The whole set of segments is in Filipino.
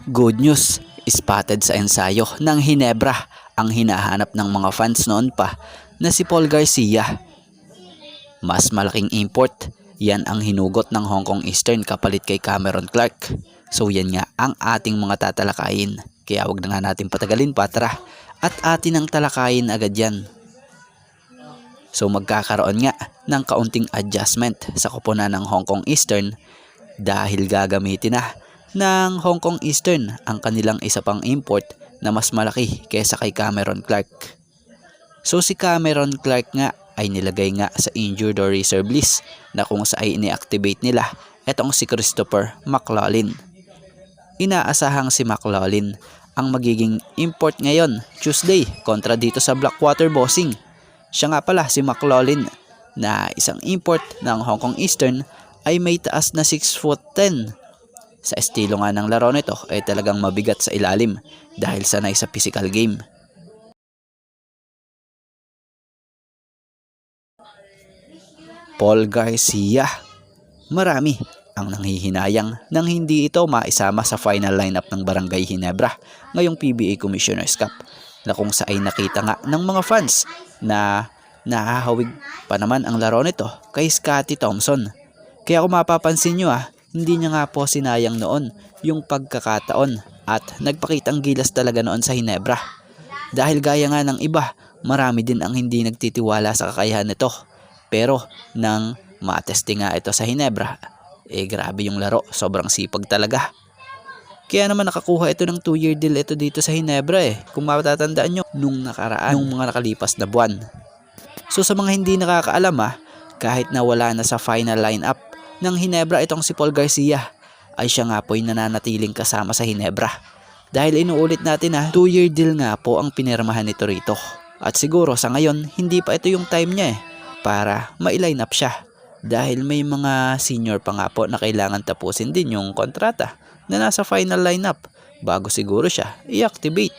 Good news, spotted sa ensayo ng Hinebra ang hinahanap ng mga fans noon pa na si Paul Garcia. Mas malaking import, yan ang hinugot ng Hong Kong Eastern kapalit kay Cameron Clark. So yan nga ang ating mga tatalakayin. Kaya wag na nga natin patagalin pa, tara at atin ang talakayin agad yan. So magkakaroon nga ng kaunting adjustment sa koponan ng Hong Kong Eastern dahil gagamitin na ng Hong Kong Eastern ang kanilang isa pang import na mas malaki kaysa kay Cameron Clark. So si Cameron Clark nga ay nilagay nga sa injured or reserve list na kung saan ini-activate nila etong si Christopher McLaughlin. Inaasahang si McLaughlin ang magiging import ngayon Tuesday kontra dito sa Blackwater Boxing. Siya nga pala si McLaughlin na isang import ng Hong Kong Eastern ay may taas na 6'10". Sa estilo nga ng laro nito ay talagang mabigat sa ilalim dahil sanay sa physical game. Paul Garcia. Marami ang nanghihinayang nang hindi ito maisama sa final lineup ng Barangay Hinebra ngayong PBA Commissioner's Cup na kung saan nakita nga ng mga fans na nahahawig pa naman ang laro nito kay Scotty Thompson. Kaya kung mapapansin nyo hindi niya nga po sinayang noon yung pagkakataon at nagpakitang gilas talaga noon sa Hinebra. Dahil gaya nga ng iba, marami din ang hindi nagtitiwala sa kakayahan nito. Pero nang matesting nga ito sa Hinebra, grabe yung laro, sobrang sipag talaga. Kaya naman nakakuha ito ng 2-year deal ito dito sa Hinebra kung matatandaan nyo nung nakaraan, nung mga nakalipas na buwan. So sa mga hindi nakakaalam kahit na wala na sa final lineup ng Hinebra itong si Paul Garcia, ay siya nga po ay nananatiling kasama sa Hinebra. Dahil inuulit natin 2-year deal nga po ang pinirmahan nito rito. At siguro sa ngayon hindi pa ito yung time niya para ma-line up siya. Dahil may mga senior pa nga po na kailangan tapusin din yung kontrata na nasa final lineup bago siguro siya i-activate.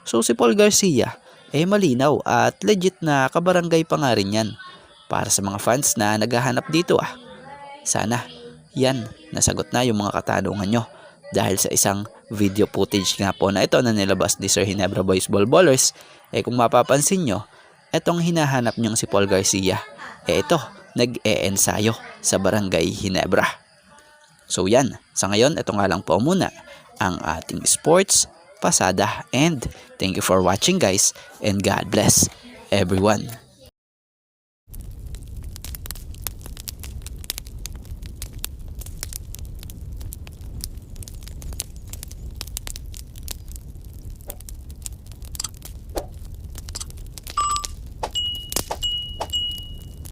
So si Paul Garcia malinaw at legit na kabarangay pa nga rin yan para sa mga fans na naghahanap dito Sana yan nasagot na yung mga katanungan nyo dahil sa isang video footage nga po na ito na nilabas ni Sir Hinebra Boys Ball Ballers. Kung mapapansin nyo, etong hinahanap nyong si Paul Garcia ito nag-ensayo sa Barangay Hinebra. So yan, sa ngayon ito nga lang po muna ang ating sports pasada and thank you for watching guys and God bless everyone.